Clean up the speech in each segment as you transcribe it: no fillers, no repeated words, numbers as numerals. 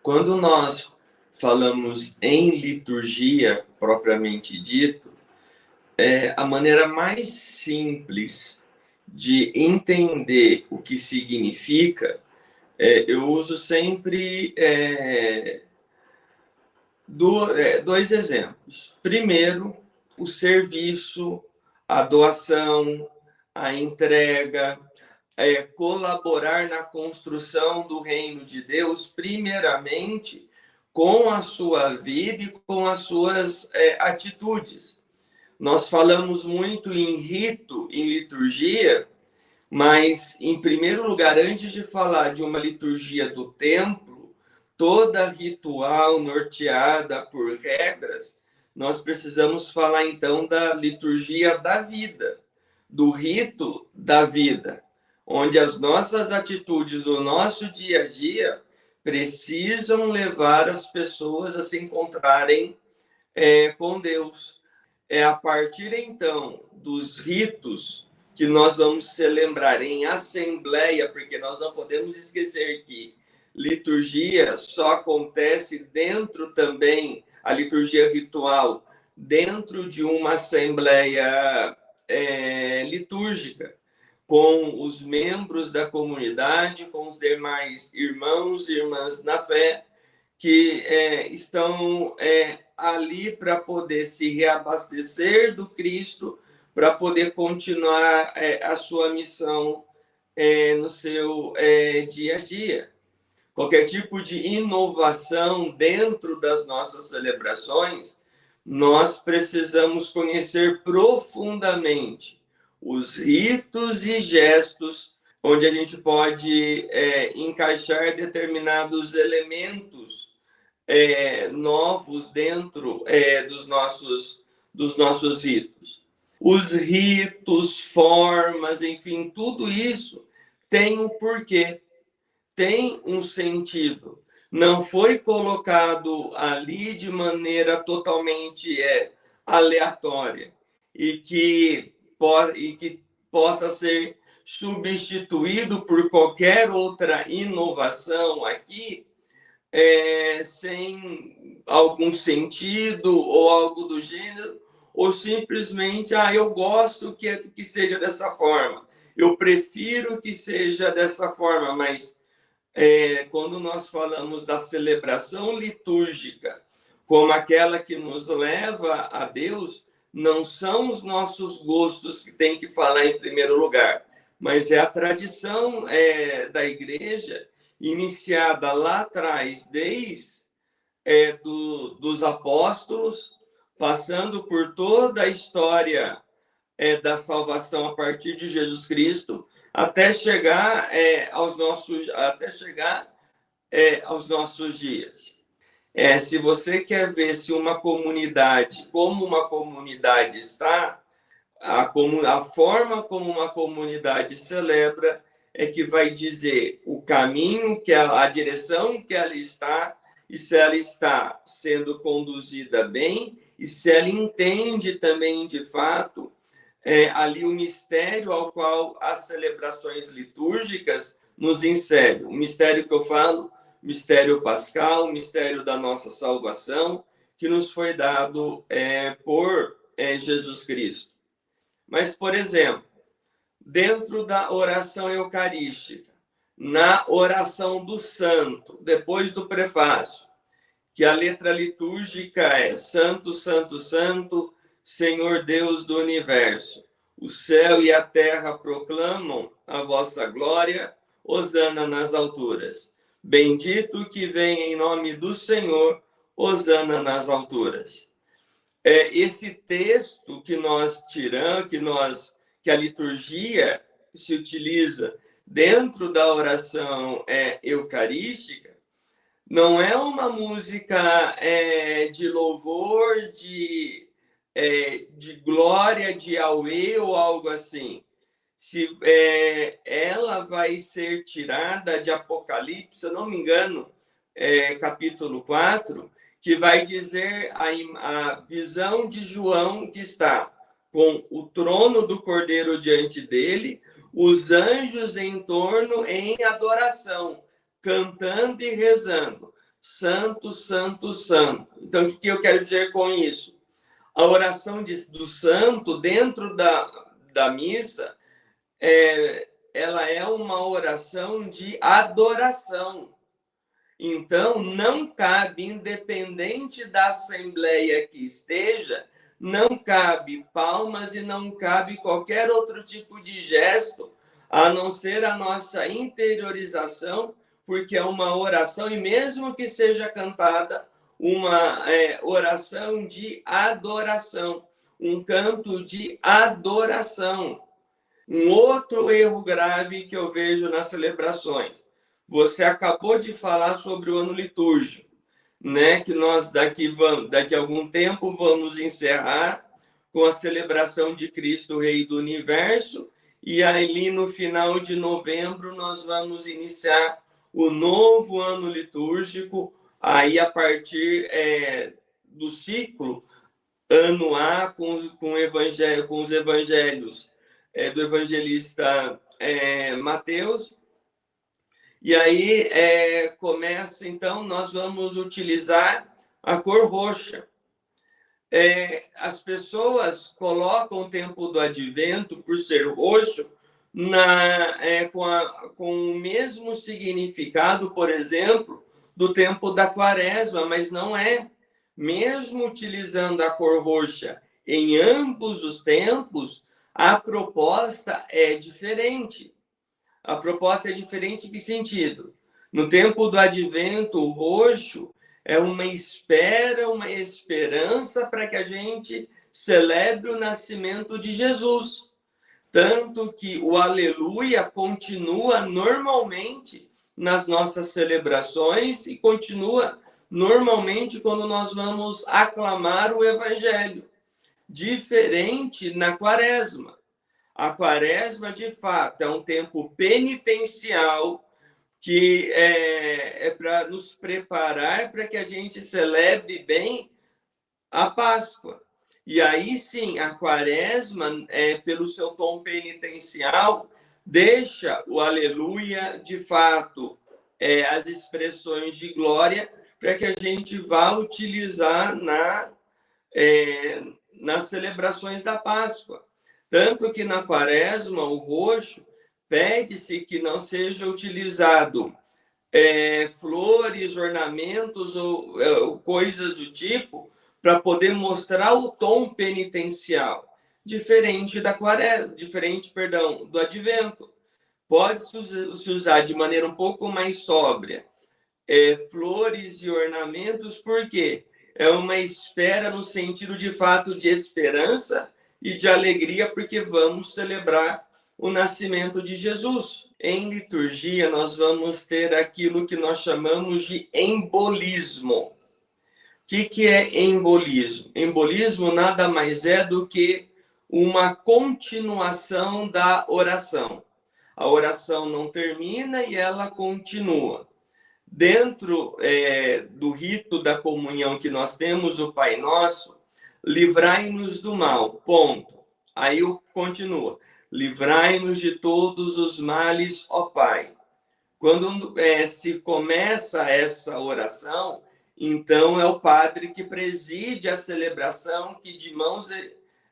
Quando nós falamos em liturgia, propriamente dito, a maneira mais simples de entender o que significa, eu uso sempre dois exemplos. Primeiro, o serviço, a doação, a entrega, colaborar na construção do reino de Deus, primeiramente com a sua vida e com as suas atitudes. Nós falamos muito em rito, em liturgia, mas, em primeiro lugar, antes de falar de uma liturgia do templo, toda ritual norteada por regras, nós precisamos falar, então, da liturgia da vida, do rito da vida, onde as nossas atitudes, o nosso dia a dia, precisam levar as pessoas a se encontrarem com Deus. É a partir, então, dos ritos que nós vamos celebrar em assembleia, porque nós não podemos esquecer que liturgia só acontece dentro também, a liturgia ritual, dentro de uma assembleia litúrgica, com os membros da comunidade, com os demais irmãos e irmãs na fé, que estão ali para poder se reabastecer do Cristo, para poder continuar a sua missão no seu dia a dia. Qualquer tipo de inovação dentro das nossas celebrações, nós precisamos conhecer profundamente os ritos e gestos onde a gente pode encaixar determinados elementos novos dentro dos nossos ritos. Os ritos, formas, enfim, tudo isso tem um porquê, tem um sentido. Não foi colocado ali de maneira totalmente aleatória e que possa ser substituído por qualquer outra inovação aqui, sem algum sentido ou algo do gênero, ou simplesmente, eu gosto que seja dessa forma, eu prefiro que seja dessa forma, mas quando nós falamos da celebração litúrgica como aquela que nos leva a Deus, não são os nossos gostos que tem que falar em primeiro lugar, mas é a tradição da igreja, iniciada lá atrás, desde dos apóstolos, passando por toda a história da salvação a partir de Jesus Cristo, até chegar aos nossos dias. Se você quer ver se uma comunidade, como uma comunidade está, a forma como uma comunidade celebra é que vai dizer o caminho, a direção que ela está, e se ela está sendo conduzida bem, e se ela entende também, de fato, ali o mistério ao qual as celebrações litúrgicas nos inserem. O mistério que eu falo, mistério pascal, o mistério da nossa salvação, que nos foi dado por Jesus Cristo. Mas, por exemplo, dentro da oração eucarística, na oração do santo, depois do prefácio, que a letra litúrgica é Santo, Santo, Santo, Senhor Deus do Universo. O céu e a terra proclamam a vossa glória, hosana nas alturas. Bendito que vem em nome do Senhor, hosana nas alturas. Esse texto que nós tiramos, que a liturgia se utiliza dentro da oração eucarística, não é uma música de louvor, de glória, de auê ou algo assim. Ela vai ser tirada de Apocalipse, se eu não me engano, capítulo 4, que vai dizer a visão de João, que está com o trono do Cordeiro diante dele, os anjos em torno em adoração, cantando e rezando. santo, santo, santo. Então, o que eu quero dizer com isso? A oração do santo dentro da missa, ela é uma oração de adoração. Então, não cabe, independente da assembleia que esteja, não cabe palmas e não cabe qualquer outro tipo de gesto, a não ser a nossa interiorização, porque é uma oração, e mesmo que seja cantada, uma oração de adoração, um canto de adoração. Um outro erro grave que eu vejo nas celebrações. Você acabou de falar sobre o ano litúrgico, né? Que nós daqui a algum tempo vamos encerrar com a celebração de Cristo, Rei do Universo, e ali no final de novembro nós vamos iniciar o novo ano litúrgico, aí a partir do ciclo ano A com evangelho, com os evangelhos do evangelista Mateus. E aí começa, então, nós vamos utilizar a cor roxa. As pessoas colocam o tempo do advento, por ser roxo, com o mesmo significado, por exemplo, do tempo da quaresma, mas não é. Mesmo utilizando a cor roxa em ambos os tempos, a proposta é diferente. A proposta é diferente em que sentido? No tempo do advento, o roxo é uma espera, uma esperança para que a gente celebre o nascimento de Jesus. Tanto que o aleluia continua normalmente nas nossas celebrações e continua normalmente quando nós vamos aclamar o evangelho. Diferente na quaresma. A quaresma, de fato, é um tempo penitencial que é para nos preparar para que a gente celebre bem a Páscoa. E aí sim, a quaresma, pelo seu tom penitencial, deixa o aleluia, de fato, as expressões de glória, para que a gente vá utilizar nas celebrações da Páscoa. Tanto que na quaresma, o roxo, pede-se que não seja utilizado flores, ornamentos ou coisas do tipo, para poder mostrar o tom penitencial, diferente do advento. Pode-se usar de maneira um pouco mais sóbria flores e ornamentos, porque é uma espera no sentido de fato de esperança e de alegria, porque vamos celebrar o nascimento de Jesus. Em liturgia, nós vamos ter aquilo que nós chamamos de embolismo. O que é embolismo? Embolismo nada mais é do que uma continuação da oração. A oração não termina e ela continua. Dentro do rito da comunhão que nós temos, o Pai Nosso, livrai-nos do mal, ponto. Aí continua, livrai-nos de todos os males, ó Pai. Quando se começa essa oração, então é o padre que preside a celebração, que de mãos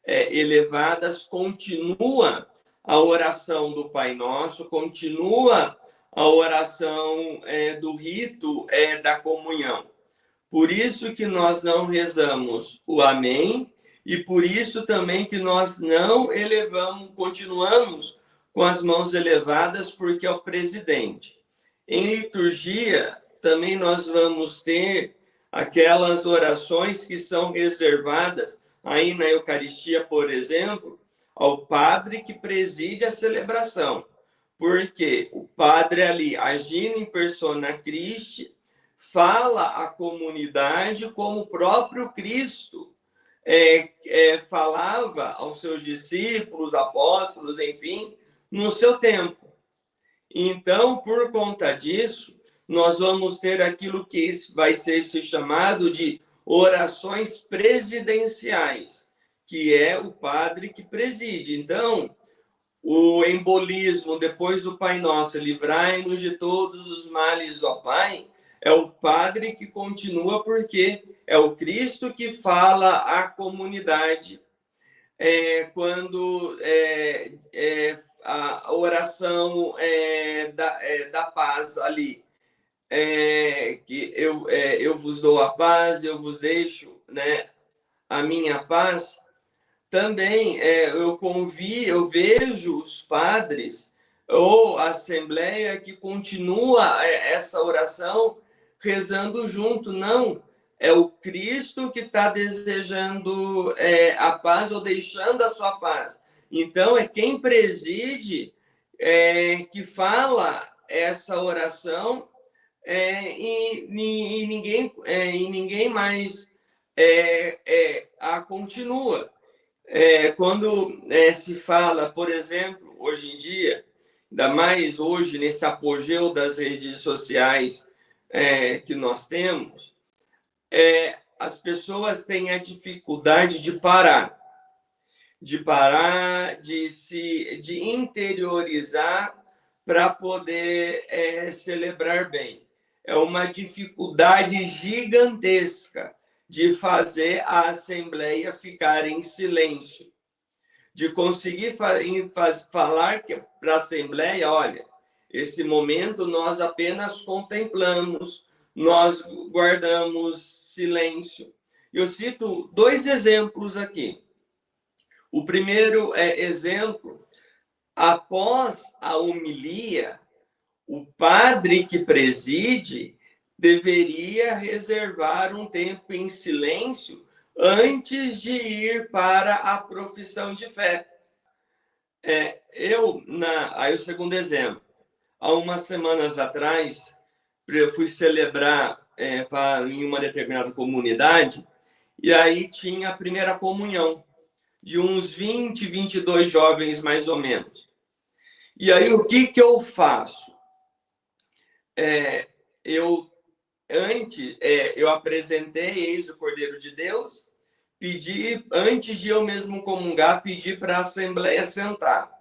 elevadas continua a oração do Pai Nosso, continua a oração do rito da comunhão. Por isso que nós não rezamos o Amém, e por isso também que nós não continuamos com as mãos elevadas, porque é o presidente. Em liturgia, também nós vamos ter aquelas orações que são reservadas aí na Eucaristia, por exemplo, ao padre que preside a celebração. Porque o padre ali, agindo em persona Christi, fala à comunidade como o próprio Cristo falava aos seus discípulos, apóstolos, enfim, no seu tempo. Então, por conta disso, nós vamos ter aquilo que vai ser chamado de orações presidenciais, que é o padre que preside. Então, o embolismo, depois do Pai Nosso, livrai-nos de todos os males, ó Pai, é o padre que continua, porque é o Cristo que fala à comunidade quando a oração da paz ali. Que eu vos dou a paz, eu vos deixo, né, a minha paz. Também eu vejo os padres ou a assembleia que continua essa oração rezando junto. Não, é o Cristo que está desejando a paz ou deixando a sua paz. Então, é quem preside que fala essa oração e ninguém mais a continua. Quando se fala, por exemplo, hoje em dia, ainda mais hoje, nesse apogeu das redes sociais que nós temos, as pessoas têm a dificuldade de interiorizar para poder celebrar bem. É uma dificuldade gigantesca de fazer a Assembleia ficar em silêncio, de conseguir falar para a Assembleia, olha, esse momento nós apenas contemplamos, nós guardamos silêncio. Eu cito 2 exemplos aqui. O primeiro exemplo, após a homilia, o padre que preside deveria reservar um tempo em silêncio antes de ir para a profissão de fé. Aí o segundo exemplo, há umas semanas atrás, eu fui celebrar em uma determinada comunidade, e aí tinha a primeira comunhão, de uns 20, 22 jovens, mais ou menos. E aí, o que eu faço? Eu apresentei, eis o Cordeiro de Deus, pedi, antes de eu mesmo comungar, pedi para a Assembleia sentar.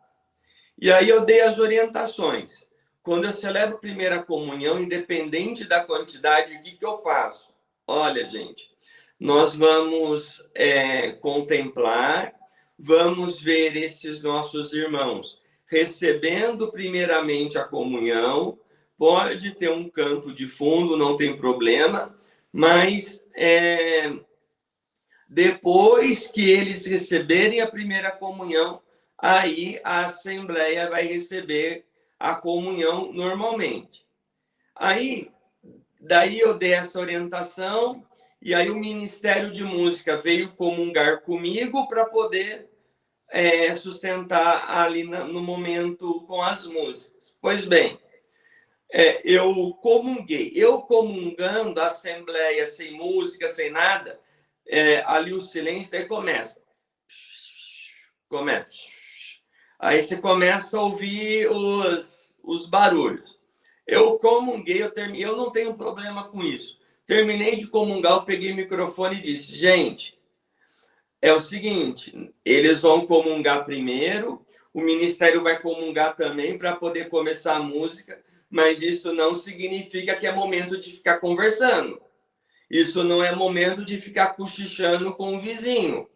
E aí eu dei as orientações. Quando eu celebro a primeira comunhão, independente da quantidade, o que eu faço? Olha, gente, nós vamos contemplar, vamos ver esses nossos irmãos recebendo primeiramente a comunhão. Pode ter um canto de fundo, não tem problema, mas depois que eles receberem a primeira comunhão, aí a Assembleia vai receber a comunhão normalmente. Daí eu dei essa orientação, e aí o Ministério de Música veio comungar comigo para poder sustentar ali no momento com as músicas. Pois bem, eu comunguei. Eu comungando, a Assembleia sem música, sem nada, ali o silêncio, daí começa. Aí você começa a ouvir os barulhos. Eu comunguei, eu não tenho problema com isso. Terminei de comungar, eu peguei o microfone e disse, gente, é o seguinte, eles vão comungar primeiro, o ministério vai comungar também para poder começar a música, mas isso não significa que é momento de ficar conversando. Isso não é momento de ficar cochichando com o vizinho.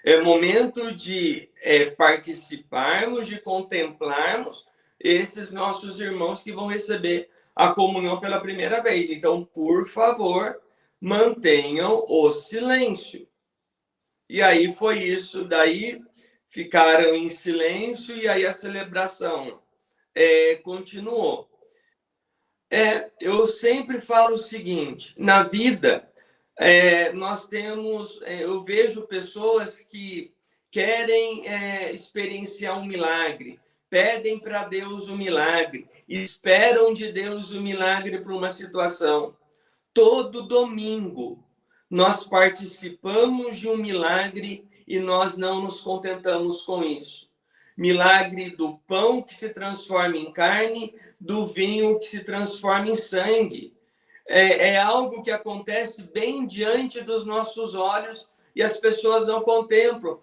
É momento de participarmos, de contemplarmos esses nossos irmãos que vão receber a comunhão pela primeira vez. Então, por favor, mantenham o silêncio. E aí foi isso, daí ficaram em silêncio e aí a celebração continuou. Eu sempre falo o seguinte, na vida, nós temos, eu vejo pessoas que querem experienciar um milagre, pedem para Deus um milagre, esperam de Deus um milagre para uma situação. Todo domingo nós participamos de um milagre e nós não nos contentamos com isso. Milagre do pão que se transforma em carne, do vinho que se transforma em sangue. É algo que acontece bem diante dos nossos olhos e as pessoas não contemplam.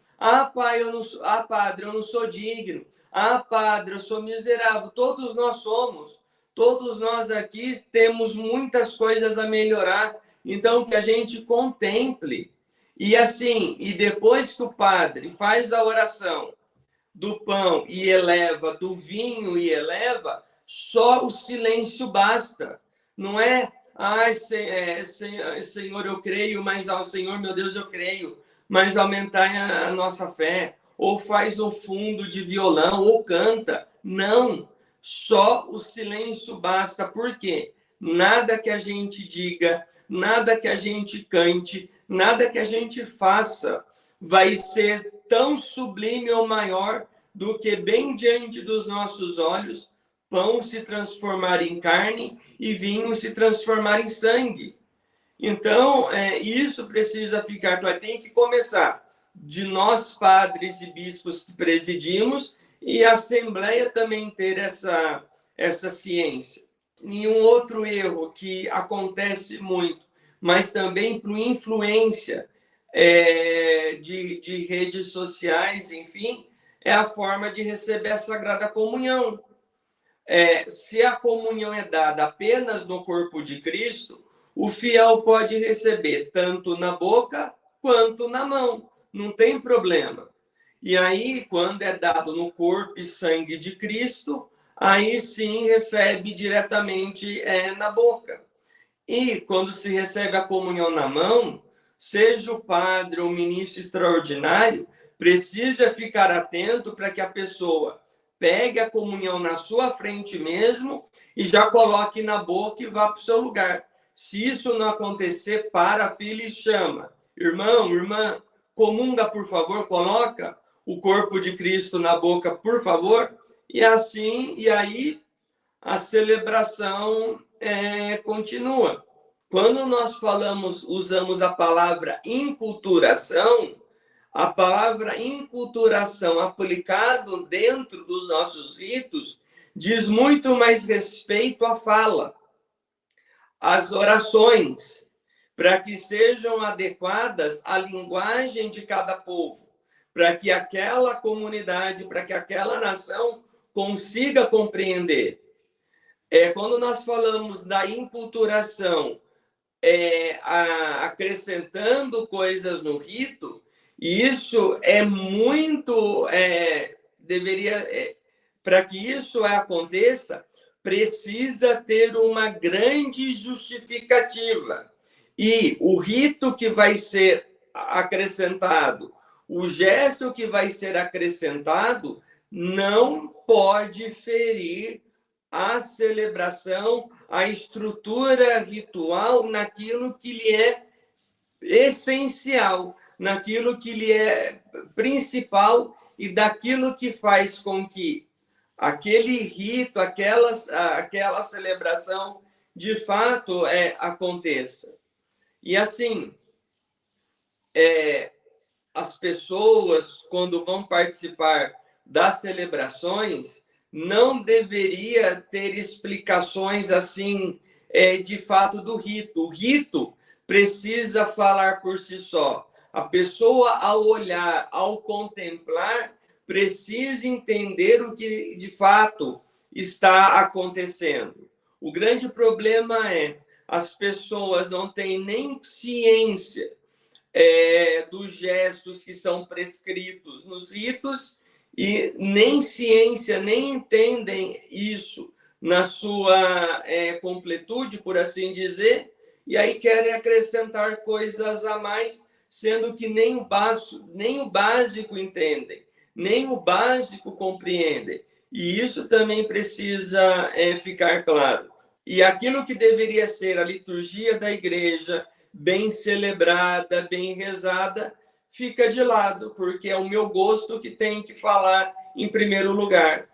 Padre, eu não sou digno. Padre, eu sou miserável. Todos nós somos. Todos nós aqui temos muitas coisas a melhorar, então que a gente contemple. E assim, e depois que o padre faz a oração do pão e eleva, do vinho e eleva, só o silêncio basta. Não é, ai, Senhor, eu creio, mas ao Senhor, meu Deus, eu creio, mas aumentar a nossa fé. Ou faz um fundo de violão, ou canta. Não, só o silêncio basta. Por quê? Nada que a gente diga, nada que a gente cante, nada que a gente faça vai ser tão sublime ou maior do que bem diante dos nossos olhos pão se transformar em carne e vinho se transformar em sangue. Então, isso precisa ficar claro. Tem que começar de nós, padres e bispos que presidimos, e a Assembleia também ter essa ciência. Nenhum outro erro que acontece muito, mas também por influência de redes sociais, enfim, é a forma de receber a Sagrada Comunhão. Se a comunhão é dada apenas no corpo de Cristo, o fiel pode receber tanto na boca quanto na mão, não tem problema. E aí, quando é dado no corpo e sangue de Cristo, aí sim recebe diretamente na boca. E quando se recebe a comunhão na mão, seja o padre ou o ministro extraordinário, precisa ficar atento para que a pessoa pegue a comunhão na sua frente mesmo e já coloque na boca e vá para o seu lugar. Se isso não acontecer, para a filha e chama. Irmão, irmã, comunga, por favor, coloca o corpo de Cristo na boca, por favor. E assim, e aí a celebração continua. Quando nós usamos a palavra inculturação, a palavra inculturação aplicado dentro dos nossos ritos diz muito mais respeito à fala, às orações, para que sejam adequadas à linguagem de cada povo, para que aquela comunidade, para que aquela nação consiga compreender. Quando nós falamos da inculturação, acrescentando coisas no rito, e isso é muito, para que isso aconteça, precisa ter uma grande justificativa. E o rito que vai ser acrescentado, o gesto que vai ser acrescentado, não pode ferir a celebração, a estrutura ritual naquilo que lhe é essencial, naquilo que lhe é principal e daquilo que faz com que aquele rito, aquela celebração, de fato, aconteça. E assim, as pessoas, quando vão participar das celebrações, não deveria ter explicações assim, de fato, do rito. O rito precisa falar por si só. A pessoa, ao olhar, ao contemplar, precisa entender o que, de fato, está acontecendo. O grande problema as pessoas não têm nem ciência dos gestos que são prescritos nos ritos, e nem ciência, nem entendem isso na sua completude, por assim dizer, e aí querem acrescentar coisas a mais, sendo que nem o básico entendem, nem o básico compreendem. E isso também precisa ficar claro. E aquilo que deveria ser a liturgia da igreja, bem celebrada, bem rezada, fica de lado, porque é o meu gosto que tem que falar em primeiro lugar.